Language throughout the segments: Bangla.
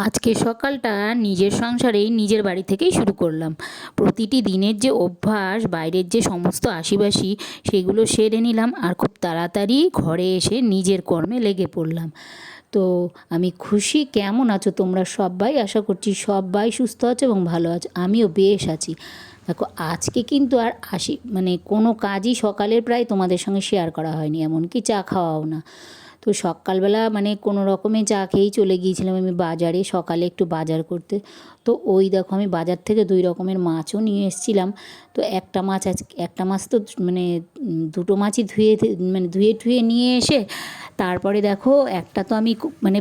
আজকে সকালটা নিজের সংসারেই নিজের বাড়ি থেকেই শুরু করলাম। প্রতিটি দিনের যে অভ্যাস, বাইরের যে সমস্ত আশিবাসি, সেগুলো সেরে নিলাম আর খুব তাড়াতাড়ি ঘরে এসে নিজের কর্মে লেগে পড়লাম। তো আমি খুশি। কেমন আছো তোমরা সবাই? আশা করছি সবাই সুস্থ আছো এবং ভালো আছো। আমিও বেশ আছি। দেখো, আজকে কিন্তু আর কোনো কাজই সকালের প্রায় তোমাদের সঙ্গে শেয়ার করা হয়নি, এমনকি চা খাওয়াও না। তো সকালবেলা কোনো রকমে চা খেয়েই চলে গিয়েছিলাম আমি বাজারে, সকালে একটু বাজার করতে। তো ওই দেখো, আমি বাজার থেকে 2 রকমের মাছও নিয়ে এসেছিলাম। তো একটা মাছ তো দুটো মাছই ধুয়ে ঠুয়ে নিয়ে এসে তারপরে দেখো, একটা তো আমি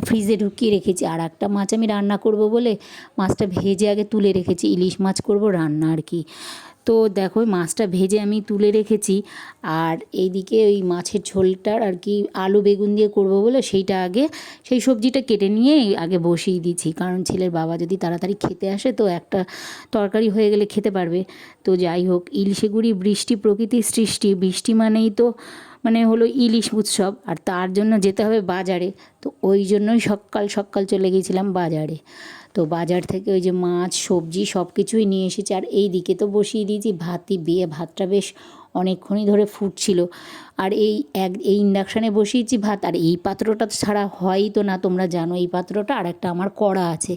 ফ্রিজে ঢুকিয়ে রেখেছি, আর একটা মাছ আমি রান্না করব বলে মাছটা ভেজে আগে তুলে রেখেছি। ইলিশ মাছ করব রান্না আর কি। তো দেখো, ওই মাছটা ভেজে আমি তুলে রেখেছি। আর এইদিকে ওই মাছের ঝোলটার আর কি আলু বেগুন দিয়ে করব বলে সেই সবজিটা কেটে নিয়ে আগে বসিয়ে দিচ্ছি, কারণ ছেলের বাবা যদি তাড়াতাড়ি খেতে আসে তো একটা তরকারি হয়ে গেলে খেতে পারবে। তো যাই হোক, ইলিশে গুড়ি বৃষ্টি প্রকৃতির সৃষ্টি, বৃষ্টি মানেই তো হলো ইলিশ উৎসব, আর তার জন্য যেতে হবে বাজারে। তো ওই জন্যই সকাল সকাল চলে গিয়েছিলাম বাজারে। তো বাজার থেকে ওই যে মাছ সবজি সব কিছুই নিয়ে এসেছি। আর এই দিকে তো বসিয়ে দিয়েছি ভাতটা বেশ অনেকক্ষণই ধরে ফুটছিল। আর এই ইন্ডাকশানে বসিয়েছি ভাত। আর এই পাত্রটা ছাড়া হয়ই তো না, তোমরা জানো এই পাত্রটা, আর একটা আমার কড়া আছে,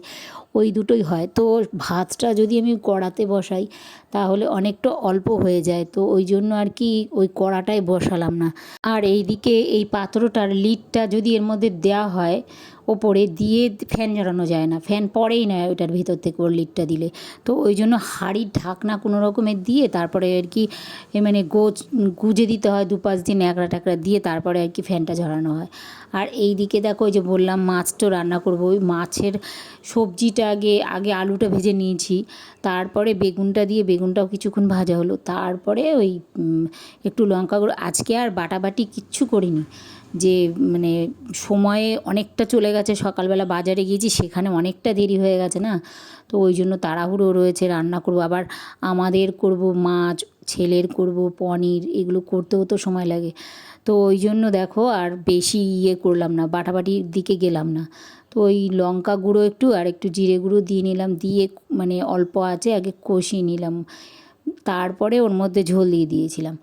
ওই দুটোই হয়। তো ভাতটা যদি আমি কড়াতে বসাই তাহলে অনেকটা অল্প হয়ে যায়, তো ওই জন্য আর কি ওই কড়াটায় বসালাম না। আর এইদিকে এই পাত্রটার লিডটা যদি এর মধ্যে দেওয়া হয় ওপরে দিয়ে, ফ্যান ঝরানো যায় না, ফ্যান পড়েই না ওইটার ভিতর থেকে ওর লিডটা দিলে। তো ওই জন্য হাঁড়ির ঢাকনা কোনো রকমের দিয়ে তারপরে আর কি গুজে দিতে হয়, দুপাশ দিয়ে ন্যাকড়া ট্যাকড়া দিয়ে তারপরে আর কি ফ্যানটা ঝরানো হয়। আর এই দিকে দেখো, ওই যে বললাম মাছটা রান্না করব, ওই মাছের সবজিটা আগে আলুটা ভেজে নিয়েছি, তারপরে বেগুনটাও কিছুক্ষণ ভাজা হলো, তারপরে ওই একটু লঙ্কা গুঁড়ো। আজকে আর বাটাবাটি কিচ্ছু করিনি, যে সময়ে অনেকটা চলে গেছে, সকালবেলা বাজারে গিয়েছি, সেখানে অনেকটা দেরি হয়ে গেছে না। তো ওই জন্য তাড়াহুড়ো রয়েছে, রান্না করব, আবার আমাদের করব মাছ, ছেলের করব পনির, এগুলো করতেও তো সময় লাগে। তো ওই জন্য দেখো আর বেশি করলাম না, বাটাবাটির দিকে গেলাম না। তো ওই লঙ্কা গুঁড়ো একটু আর একটু জিরে গুঁড়ো দিয়ে নিলাম, দিয়ে অল্প আঁচে আগে কষিয়ে নিলাম, তারপরে ওর মধ্যে ঝোল দিয়ে দিয়েছিলাম।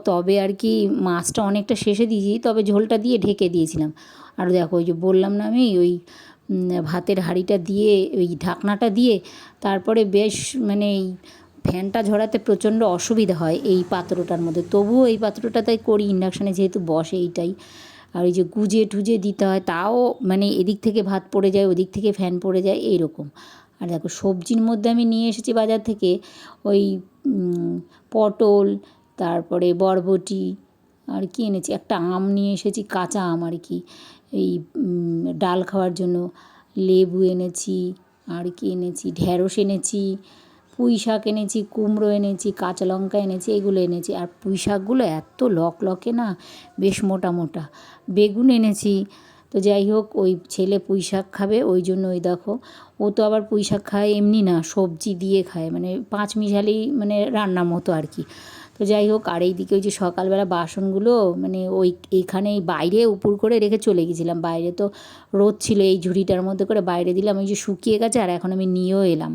তবে আর কি মাছটা অনেকটা শেষে দিয়েছি, তবে ঝোলটা দিয়ে ঢেকে দিয়েছিলাম। আর দেখো, ওই যে বললাম না আমি ওই ভাতের হাঁড়িটা দিয়ে ওই ঢাকনাটা দিয়ে তারপরে বেশ এই ফ্যানটা ঝরাতে প্রচণ্ড অসুবিধা হয় এই পাত্রটার মধ্যে, তবুও এই পাত্রটাতেই করি, ইন্ডাকশানে যেহেতু বসে এইটাই। আর ওই যে গুজে টুজে দিতে হয়, তাও এদিক থেকে ভাত পড়ে যায়, ওদিক থেকে ফ্যান পড়ে যায়, এইরকম। আর দেখো, সবজির মধ্যে আমি নিয়ে এসেছি বাজার থেকে ওই পটল, তারপরে বরবটি, আর কি এনেছি, একটা আম নিয়ে এসেছি, কাঁচা আম আর কি, এই ডাল খাওয়ার জন্য, লেবু এনেছি, আর কি এনেছি, ঢ্যাঁড়স এনেছি, পুঁই শাক এনেছি, কুমড়ো এনেছি, কাঁচা লঙ্কা এনেছি, এগুলো এনেছি। আর পুঁই শাকগুলো এত লকলকে না, বেশ মোটা মোটা। বেগুন এনেছি। তো যাই হোক, ওই ছেলে পুঁই শাক খাবে, ওই জন্য ওই দেখো, ও তো আবার পুঁই শাক খায় এমনি না, সবজি দিয়ে খায়, পাঁচমিশালি রান্নার মতো আর কি। তো যাই হোক, আর এইদিকে ওই যে সকালবেলা বাসনগুলো এইখানে বাইরে উপুর করে রেখে চলে গেছিলাম, বাইরে তো রোদ ছিল, এই ঝুড়িটার মধ্যে করে বাইরে দিলাম, ওই যে শুকিয়ে গেছে, আর এখন আমি নিয়েও এলাম।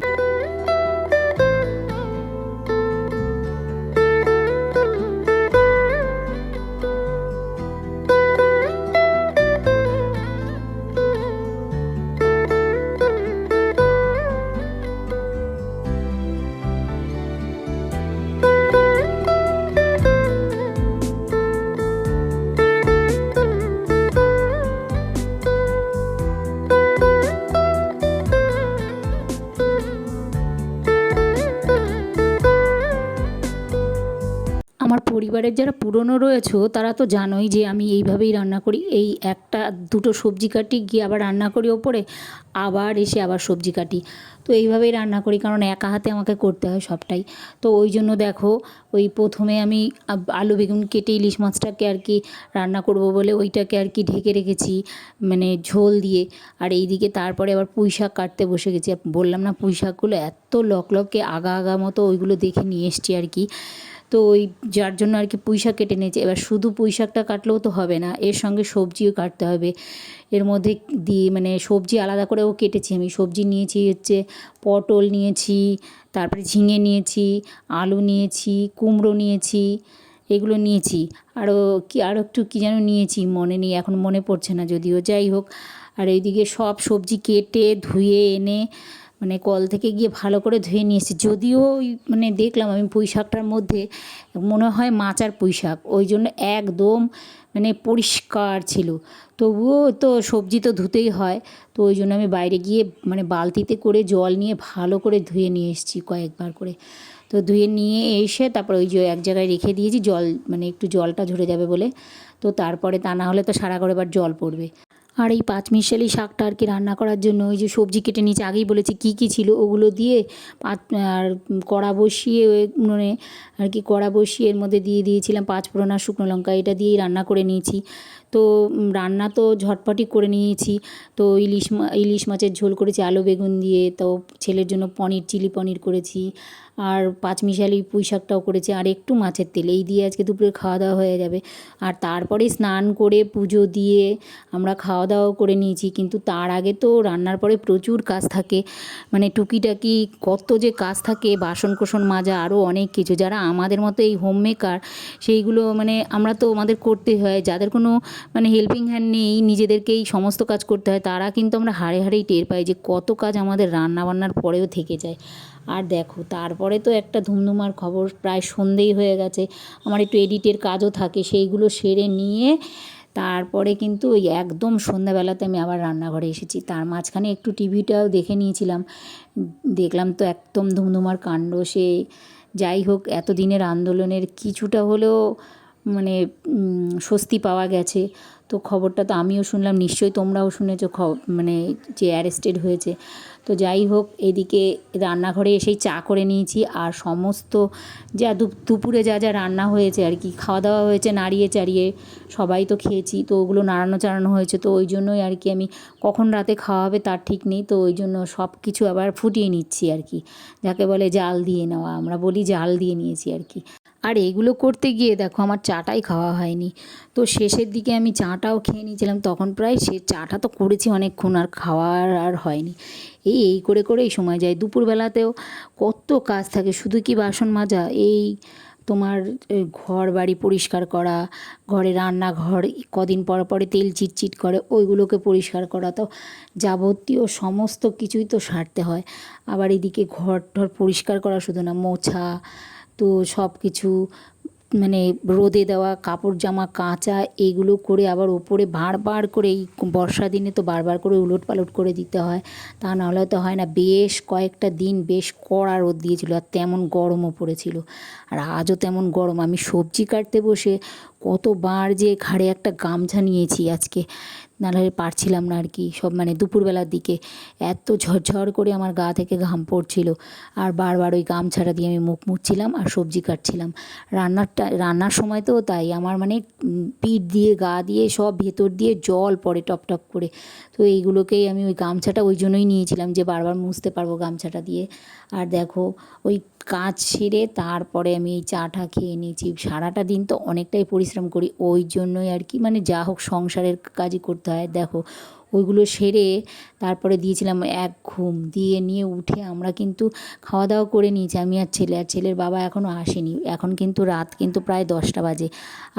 আমার পরিবারের যারা পুরনো রয়েছো তারা তো জানোই যে আমি এইভাবেই রান্না করি, এই একটা দুটো সবজি কাটি, গিয়ে আবার রান্না করি ওপরে, আবার এসে আবার সবজি কাটি। তো এইভাবেই রান্না করি, কারণ একা হাতে আমাকে করতে হয় সবটাই। তো ওই জন্য দেখো, ওই প্রথমে আমি আলু বেগুন কেটে ইলিশ মাছটাকে আর কি রান্না করব বলে ওইটাকে আর কি ঢেকে রেখেছি, ঝোল দিয়ে। আর এইদিকে তারপরে আবার পুঁই শাক কাটতে বসে গেছি। বললাম না, পুঁই শাকগুলো এত লকলকে আগা আগা মতো, ওইগুলো দেখে নিয়ে এসছি আর কি। তো ওই যার জন্য আর কি পুঁই শাক কেটে নিয়েছি। এবার শুধু পুঁই শাকটা কাটলেও তো হবে না, এর সঙ্গে সবজিও কাটতে হবে। এর মধ্যে দিয়ে মানে সবজি আলাদা করেও কেটেছি আমি। সবজি নিয়েছি হচ্ছে পটল নিয়েছি, তারপরে ঝিঙে নিয়েছি, আলু নিয়েছি, কুমড়ো নিয়েছি, এগুলো নিয়েছি। আরও একটু কী যেন নিয়েছি, মনে নেই এখন, মনে পড়ছে না যদিও, যাই হোক। আর এইদিকে সব সবজি কেটে ধুয়ে এনে মানে কল থেকে গিয়ে ভালো করে ধুয়ে নিয়ে এসেছি। যদিও ওই মানে দেখলাম আমি পুঁই শাকটার মধ্যে মনে হয় মাচার পুঁই শাক, ওই জন্য একদম মানে পরিষ্কার ছিল। তবুও তো সবজি তো ধুতেই হয়, তো ওই জন্য আমি বাইরে গিয়ে মানে বালতিতে করে জল নিয়ে ভালো করে ধুয়ে নিয়ে এসেছি কয়েকবার করে। তো ধুয়ে নিয়ে এসে তারপর ওই যে এক জায়গায় রেখে দিয়েছি জল, মানে একটু জলটা ঝরে যাবে বলে। তো তারপরে তা না হলে তো সারা ঘরে এবার জল পড়বে। আর এই পাঁচমিশালি শাকটা আর কি রান্না করার জন্য ওই যে সবজি কেটে নিয়েছি, আগেই বলেছি কী কী ছিল ওগুলো দিয়ে আর কড়া বসিয়ে উনুনে আর কি কড়া বসিয়ে এর মধ্যে দিয়ে দিয়েছিলাম পাঁচফোড়ন আর শুকনো লঙ্কা, এটা দিয়েই রান্না করে নিয়েছি। তো রান্না তো ঝটপটই করে নিয়েছি। তো ইলিশ মাছের ঝোল করেছি আলু বেগুন দিয়ে, তো ছেলের জন্য চিলি পনির করেছি, আর পাঁচমিশালি পুঁই শাকটাও করেছি, আর একটু মাছের তেল, এই দিয়ে আজকে দুপুরে খাওয়া দাওয়া হয়ে যাবে। আর তারপরে স্নান করে পুজো দিয়ে আমরা খাওয়া দাওয়াও করে নিয়েছি। কিন্তু তার আগে তো রান্নার পরে প্রচুর কাজ থাকে, মানে টুকিটাকি কত যে কাজ থাকে, বাসন কোসন মাজা, আরও অনেক কিছু। যারা আমাদের মতো এই হোম মেকার সেইগুলো মানে আমরা তো আমাদের করতে হয়, যাদের কোনো মানে হেল্পিং হ্যান্ড নেই, নিজেদেরকেই সমস্ত কাজ করতে হয়, তারা কিন্তু আমরা হাড়ে হাড়েই টের পাই যে কত কাজ আমাদের রান্নাবান্নার পরেও থেকে যায়। আর দেখো তারপরে তো একটা ধুমধুমার খবর, প্রায় সন্ধেই হয়ে গেছে। আমার একটু এডিটের কাজও থাকে, সেইগুলো সেরে নিয়ে তারপরে কিন্তু ওই একদম সন্ধ্যাবেলাতে আমি আবার রান্নাঘরে এসেছি। তার মাঝখানে একটু টিভিটাও দেখে নিয়েছিলাম, দেখলাম তো একদম ধুমধুমার কাণ্ড। সে যাই হোক, এতদিনের আন্দোলনের কিছুটা হলেও মানে স্বস্তি পাওয়া গেছে। তো খবরটা তো আমিও শুনলাম, নিশ্চয়ই তোমরাও শুনেছো মানে যে অ্যারেস্টেড হয়েছে। তো যাই হোক, এদিকে রান্নাঘরে এসেই চা করে নিয়েছি, আর সমস্ত যা দুপুরে যা যা রান্না হয়েছে আর কি, খাওয়া দাওয়া হয়েছে নাড়িয়ে চাড়িয়ে, সবাই তো খেয়েছি, তো ওগুলো নাড়ানো চাড়ানো হয়েছে। তো ওই জন্যই আর কি আমি কখন রাতে খাওয়া হবে তার ঠিক নেই, তো ওই জন্য সব কিছু আবার ফুটিয়ে নিচ্ছি আর কি, যাকে বলে জাল দিয়ে নেওয়া, আমরা বলি জাল দিয়ে নিয়েছি আর কি। আর এগুলো করতে গিয়ে দেখো আমার চাটাই খাওয়া হয়নি। তো শেষের দিকে আমি চাটাও খেয়ে নিয়েছিলাম, তখন প্রায় সে চাটা তো করেছি অনেকক্ষণ, আর খাওয়ার আর হয়নি। এই করে করেই সময় যায়। দুপুরবেলাতেও কত কাজ থাকে, শুধু কি বাসন মাজা, এই তোমার ঘর বাড়ি পরিষ্কার করা, ঘরে রান্নাঘর কদিন পর পরে তেল চিটচিট করে ওইগুলোকে পরিষ্কার করা, তো যাবতীয় সমস্ত কিছুই তো সারতে হয়। আবার এদিকে ঘর টর পরিষ্কার করা শুধু না, মোছা, তো সব কিছু মানে রোদে দেওয়া, কাপড় জামা কাচা, এগুলো করে আবার ওপরে বারবার করে এই বর্ষা দিনে তো বারবার করে উলটপালট করে দিতে হয়, তা নাহলে তো হয় না। বেশ কয়েকটা দিন বেশ কড়া রোদ দিয়েছিল, আর তেমন গরমও পড়েছিল, আর আজও তেমন গরম। আমি সবজি কাটতে বসে কতবার যে ঘাড়ে একটা গামছা নিয়েছি আজকে, নাহলে পারছিলাম না আর কি। সব মানে দুপুরবেলার দিকে এত ঝরঝর করে আমার গা থেকে ঘাম পড়ছিল, আর বারবার ওই গামছাটা দিয়ে আমি মুখ মুছছিলাম আর সবজি কাটছিলাম। রান্নার সময় তো তাই আমার মানে পিঠ দিয়ে গা দিয়ে সব ভেতর দিয়ে জল পড়ে টপ টপ করে। তো এইগুলোকেই আমি ওই গামছাটা ওই জন্যই নিয়েছিলাম যে বারবার মুছতে পারবো গামছাটা দিয়ে। আর দেখো ওই কাজ সেরে তারপরে আমি এই চাটা খেয়ে নিয়েছি। সারাটা দিন তো অনেকটাই পরিশ্রম করি, ওই জন্যই আর কি, মানে যা হোক সংসারের কাজই করতে হয়। দেখো ওইগুলো সেরে তারপরে দিয়েছিলাম এক ঘুম, দিয়ে নিয়ে উঠে আমরা কিন্তু খাওয়া দাওয়া করে নিয়েছি আমি আর ছেলে, আর ছেলের বাবা এখনও আসেনি। এখন কিন্তু রাত কিন্তু প্রায় 10টা বাজে।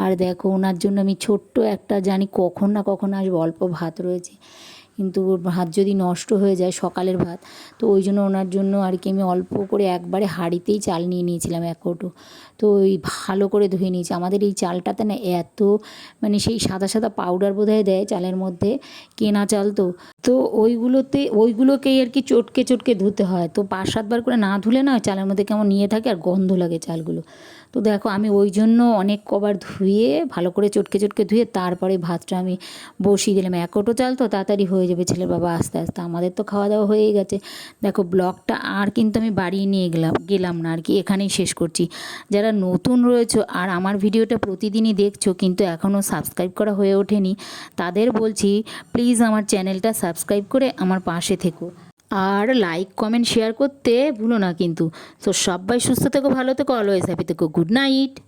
আর দেখো ওনার জন্য আমি ছোট্ট একটা, জানি কখন না কখন আসবো, অল্প ভাত রয়েছে, কিন্তু ভাত যদি নষ্ট হয়ে যায় সকালের ভাত, তো ওই জন্য ওনার জন্য আর কি আমি অল্প করে একবারে হাঁড়িতেই চাল নিয়ে নিয়েছিলাম 1 কৌটো। তো ওই ভালো করে ধুয়ে নিয়েছি। আমাদের এই চালটাতে না এত মানে সেই সাদা সাদা পাউডার বোধহয় দেয় চালের মধ্যে, কেনা চাল তো, তো ওইগুলোকেই আর কি চটকে চটকে ধুতে হয়। তো 5-7 বার করে না ধুলে না চালের মধ্যে কেমন নিয়ে থাকে আর গন্ধ লাগে চালগুলো। তো দেখো আমি ওই জন্য অনেক কবার ধুয়ে ভালো করে চটকে চটকে ধুয়ে তারপরে ভাতটা আমি বসিয়ে দিলাম। 1 কৌটো চাল তো তাড়াতাড়ি হয়ে যাবে, ছেলের বাবা আস্তে আস্তে, আমাদের তো খাওয়া দাওয়া হয়েই গেছে। দেখো ব্লগটা আর কিন্তু আমি বাড়িয়ে নিয়ে গেলাম না আর কি, এখানেই শেষ করছি। যারা নতুন রয়েছো আর আমার ভিডিওটা প্রতিদিনই দেখছো কিন্তু এখনও সাবস্ক্রাইব করা হয়ে ওঠেনি, তাদের বলছি প্লিজ আমার চ্যানেলটা সাবস্ক্রাইব করে আমার পাশে থেকো। আর লাইক কমেন্ট শেয়ার করতে ভুলো না কিন্তু। তো সবাই সুস্থ থেকো, ভালো থেকো, অলওয়েজ হ্যাপি থেকো। Good night.